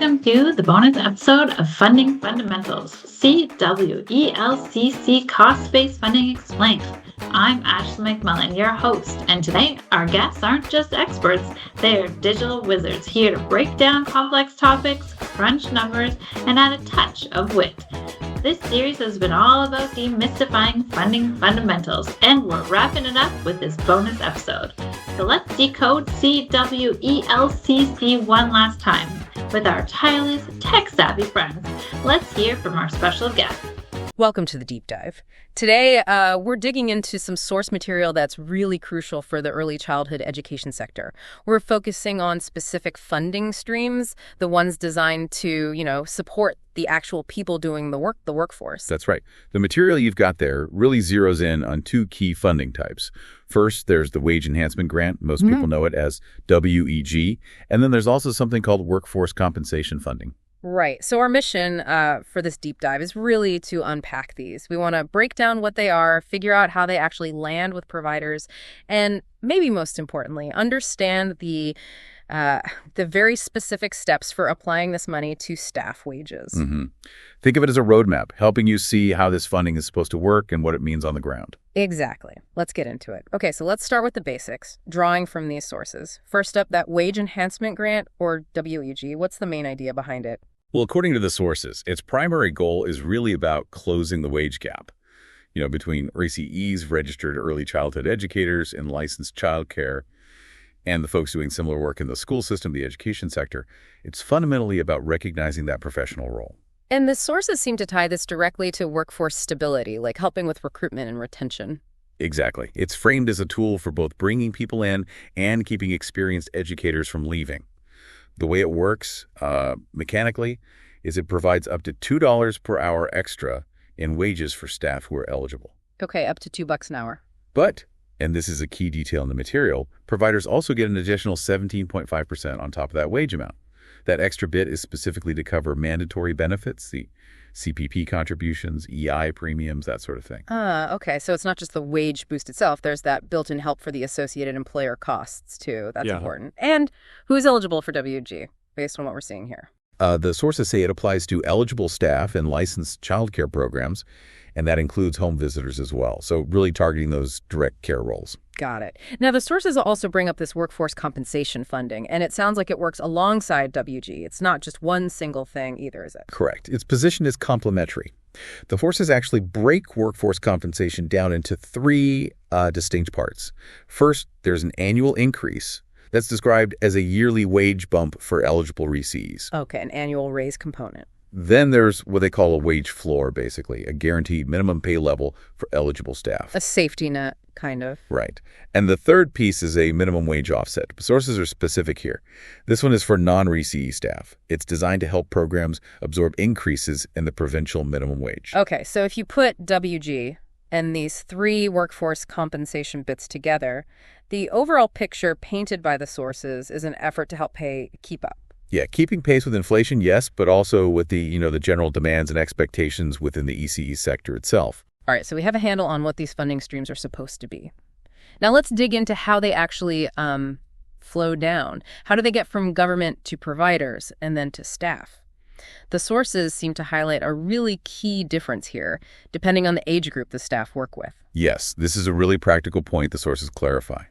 welcome to the bonus episode of Funding Fundamentals, CWELCC Cost-Based Funding Explained. I'm Ashley McMullen, your host, and today our guests aren't just experts, they are digital wizards here to break down complex topics, crunch numbers, and add a touch of wit. This series has been all about demystifying funding fundamentals, and we're wrapping it up with this bonus episode. So let's decode CWELCC one last time with our tireless, tech-savvy friends. Let's hear from our special guest. Welcome to the deep dive. Today, we're digging into some source material that's really crucial for the early childhood education sector. We're focusing on specific funding streams, the ones designed to, support the actual people doing the work, the workforce. That's right. The material you've got there really zeroes in on two key funding types. First, there's the Wage Enhancement Grant. Most people know it as WEG. And then there's also something called Workforce Compensation Funding. Right. So our mission for this deep dive is really to unpack these. We want to break down what they are, figure out how they actually land with providers, and maybe most importantly, understand the very specific steps for applying this money to staff wages. Think of it as a roadmap, helping you see how this funding is supposed to work and what it means on the ground. Exactly. Let's get into it. Okay, so let's start with the basics, drawing from these sources. First up, that Wage Enhancement Grant, or WEG. What's the main idea behind it? Well, according to the sources, its primary goal is really about closing the wage gap, between RCEs, registered early childhood educators, and licensed childcare, and the folks doing similar work in the school system, the education sector. It's fundamentally about recognizing that professional role. And the sources seem to tie this directly to workforce stability, like helping with recruitment and retention. Exactly. It's framed as a tool for both bringing people in and keeping experienced educators from leaving. The way it works, mechanically, is it provides up to $2 per hour extra in wages for staff who are eligible. Okay, up to $2 an hour. But, and this is a key detail in the material, providers also get an additional 17.5% on top of that wage amount. That extra bit is specifically to cover mandatory benefits, the CPP contributions, EI premiums, that sort of thing. Okay. So it's not just the wage boost itself. There's that built-in help for the associated employer costs, too. That's important. And who's eligible for WG, based on what we're seeing here? The sources say it applies to eligible staff and licensed childcare programs, and that includes home visitors as well. So really targeting those direct care roles. Got it. Now, the sources also bring up this workforce compensation funding, and it sounds like it works alongside WG. It's not just one single thing either, is it? Correct. Its position is complementary. The sources actually break workforce compensation down into three distinct parts. First, there's an annual increase that's described as a yearly wage bump for eligible RCEs. Okay, an annual raise component. Then there's what they call a wage floor, basically, a guaranteed minimum pay level for eligible staff. A safety net, kind of. Right. And the third piece is a minimum wage offset. Sources are specific here. This one is for non-RCE staff. It's designed to help programs absorb increases in the provincial minimum wage. Okay, so if you put WG and these three workforce compensation bits together, the overall picture painted by the sources is an effort to help pay keep up. Yeah, keeping pace with inflation, yes, but also with the general demands and expectations within the ECE sector itself. All right, so we have a handle on what these funding streams are supposed to be. Now let's dig into how they actually flow down. How do they get from government to providers and then to staff? The sources seem to highlight a really key difference here, depending on the age group the staff work with. Yes, this is a really practical point the sources clarify.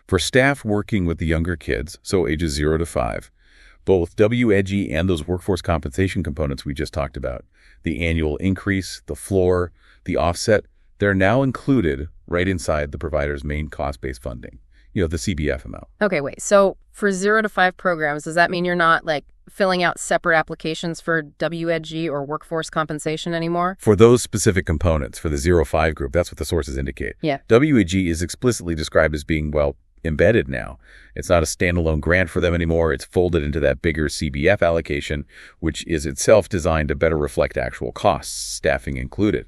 For staff working with the younger kids, so ages 0 to 5, both WEG and those workforce compensation components we just talked about, the annual increase, the floor, the offset, they're now included right inside the provider's main cost-based funding, the CBF amount. Okay, wait. So for 0 to 5 programs, does that mean you're not filling out separate applications for WEG or workforce compensation anymore? For those specific components, for the 0-5 group, that's what the sources indicate. Yeah. WEG is explicitly described as being, embedded now. It's not a standalone grant for them anymore. It's folded into that bigger CBF allocation, which is itself designed to better reflect actual costs, staffing included.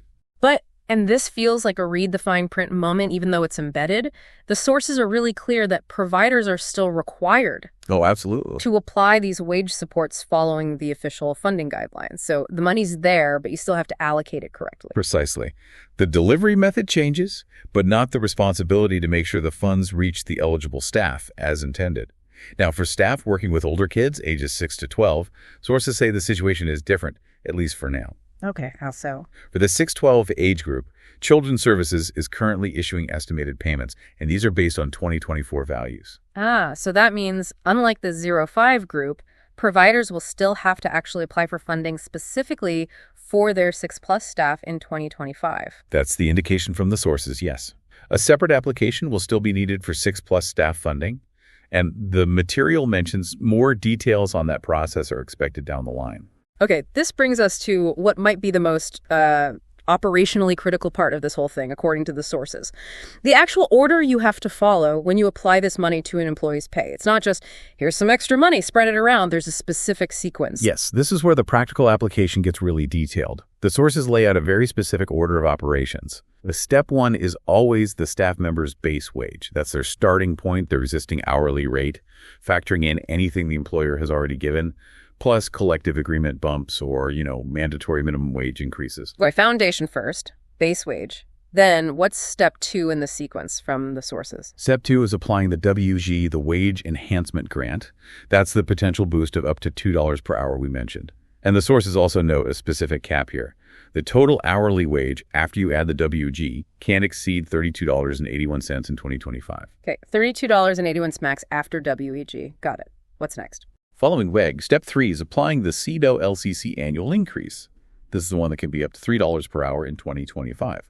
And this feels like a read the fine print moment, even though it's embedded. The sources are really clear that providers are still required Oh, absolutely. to apply these wage supports following the official funding guidelines. So the money's there, but you still have to allocate it correctly. Precisely. The delivery method changes, but not the responsibility to make sure the funds reach the eligible staff as intended. Now, for staff working with older kids, ages 6 to 12, sources say the situation is different, at least for now. Okay, how so? For the 6-12 age group, Children's Services is currently issuing estimated payments, and these are based on 2024 values. So that means, unlike the 0-5 group, providers will still have to actually apply for funding specifically for their 6+ staff in 2025. That's the indication from the sources, yes. A separate application will still be needed for 6+ staff funding, and the material mentions more details on that process are expected down the line. Okay, this brings us to what might be the most operationally critical part of this whole thing, according to the sources. The actual order you have to follow when you apply this money to an employee's pay. It's not just, here's some extra money, spread it around. There's a specific sequence. Yes, this is where the practical application gets really detailed. The sources lay out a very specific order of operations. The step 1 is always the staff member's base wage. That's their starting point, their existing hourly rate, factoring in anything the employer has already given, plus collective agreement bumps or, mandatory minimum wage increases. Right, foundation first, base wage. Then what's step 2 in the sequence from the sources? Step 2 is applying the WEG, the Wage Enhancement Grant. That's the potential boost of up to $2 per hour we mentioned. And the sources also note a specific cap here. The total hourly wage after you add the WEG can't exceed $32.81 in 2025. Okay, $32.81 max after WEG. Got it. What's next? Following WEG, Step 3 is applying the CEDO-LCC annual increase. This is the one that can be up to $3 per hour in 2025.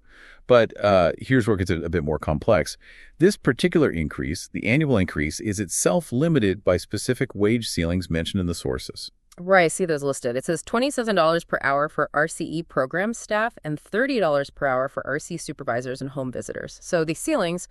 But here's where it gets a bit more complex. This particular increase, the annual increase, is itself limited by specific wage ceilings mentioned in the sources. Right, I see those listed. It says $27 per hour for RCE program staff and $30 per hour for RC supervisors and home visitors. So these ceilings,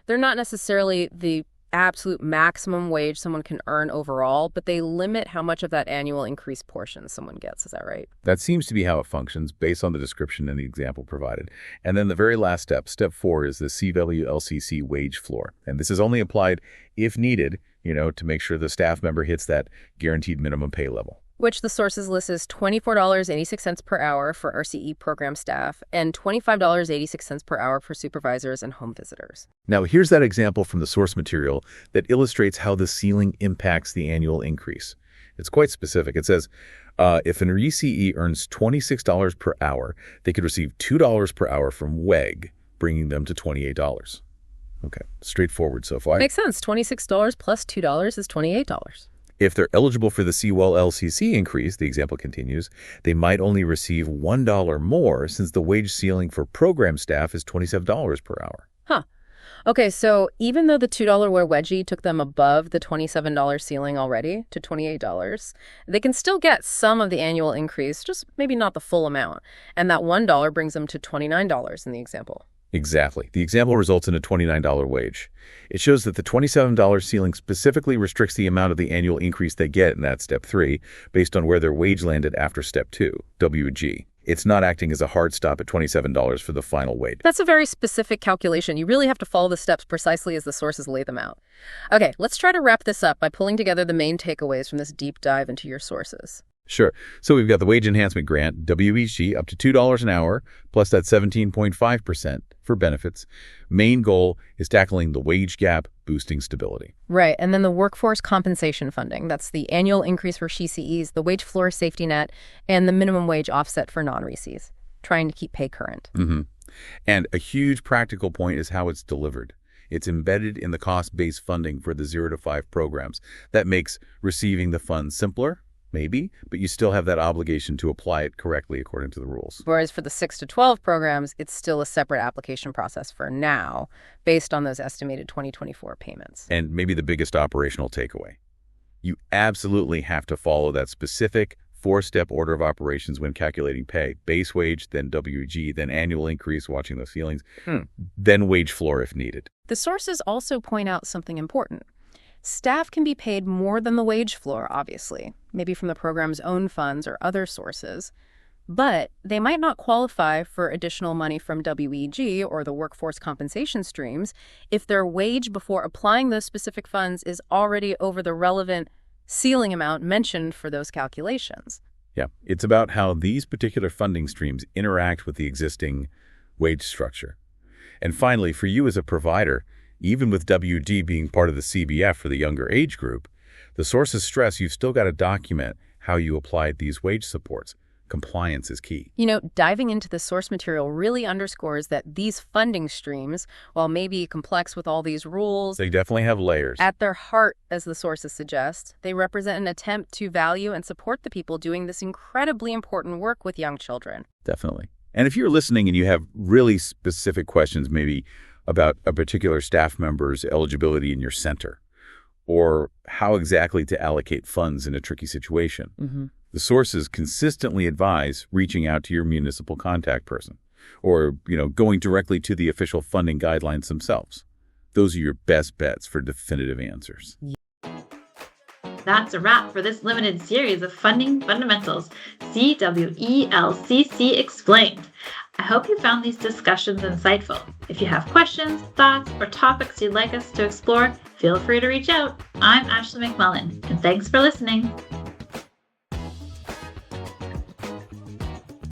they're not necessarily the absolute maximum wage someone can earn overall, but they limit how much of that annual increase portion someone gets. Is that right? That seems to be how it functions based on the description and the example provided. And then the very last step, Step 4, is the CWLCC wage floor. And this is only applied if needed, to make sure the staff member hits that guaranteed minimum pay level. Which the sources list as $24.86 per hour for RCE program staff and $25.86 per hour for supervisors and home visitors. Now, here's that example from the source material that illustrates how the ceiling impacts the annual increase. It's quite specific. It says, if an RCE earns $26 per hour, they could receive $2 per hour from WEG, bringing them to $28. Okay, straightforward so far. Makes sense. $26 plus $2 is $28. If they're eligible for the CWL-LCC increase, the example continues, they might only receive $1 more since the wage ceiling for program staff is $27 per hour. Huh. Okay, so even though the $2 wedgie took them above the $27 ceiling already to $28, they can still get some of the annual increase, just maybe not the full amount. And that $1 brings them to $29 in the example. Exactly. The example results in a $29 wage. It shows that the $27 ceiling specifically restricts the amount of the annual increase they get in that Step 3 based on where their wage landed after Step 2, WG. It's not acting as a hard stop at $27 for the final wage. That's a very specific calculation. You really have to follow the steps precisely as the sources lay them out. Okay, let's try to wrap this up by pulling together the main takeaways from this deep dive into your sources. Sure. So we've got the Wage Enhancement Grant, WEG, up to $2 an hour, plus that 17.5% for benefits. Main goal is tackling the wage gap, boosting stability. Right. And then the workforce compensation funding. That's the annual increase for CCEs, the wage floor safety net, and the minimum wage offset for non-RCEs, trying to keep pay current. Mm-hmm. And a huge practical point is how it's delivered. It's embedded in the cost-based funding for the 0 to 5 programs. That makes receiving the funds simpler, maybe, but you still have that obligation to apply it correctly according to the rules. Whereas for the 6 to 12 programs, it's still a separate application process for now, based on those estimated 2024 payments. And maybe the biggest operational takeaway. You absolutely have to follow that specific 4-step order of operations when calculating pay. Base wage, then WG, then annual increase, watching those ceilings, then wage floor if needed. The sources also point out something important. Staff can be paid more than the wage floor, obviously, maybe from the program's own funds or other sources, but they might not qualify for additional money from WEG or the workforce compensation streams if their wage before applying those specific funds is already over the relevant ceiling amount mentioned for those calculations. Yeah, it's about how these particular funding streams interact with the existing wage structure. And finally, for you as a provider, Even with WD being part of the CBF for the younger age group, the sources stress you've still got to document how you applied these wage supports. Compliance is key. Diving into the source material really underscores that these funding streams, while maybe complex with all these rules, They definitely have layers. at their heart, as the sources suggest, they represent an attempt to value and support the people doing this incredibly important work with young children. Definitely. And if you're listening and you have really specific questions, maybe about a particular staff member's eligibility in your center, or how exactly to allocate funds in a tricky situation, the sources consistently advise reaching out to your municipal contact person or, going directly to the official funding guidelines themselves. Those are your best bets for definitive answers. That's a wrap for this limited series of Funding Fundamentals, CWELCC Explained. I hope you found these discussions insightful. If you have questions, thoughts, or topics you'd like us to explore, feel free to reach out. I'm Ashley McMullen, and thanks for listening.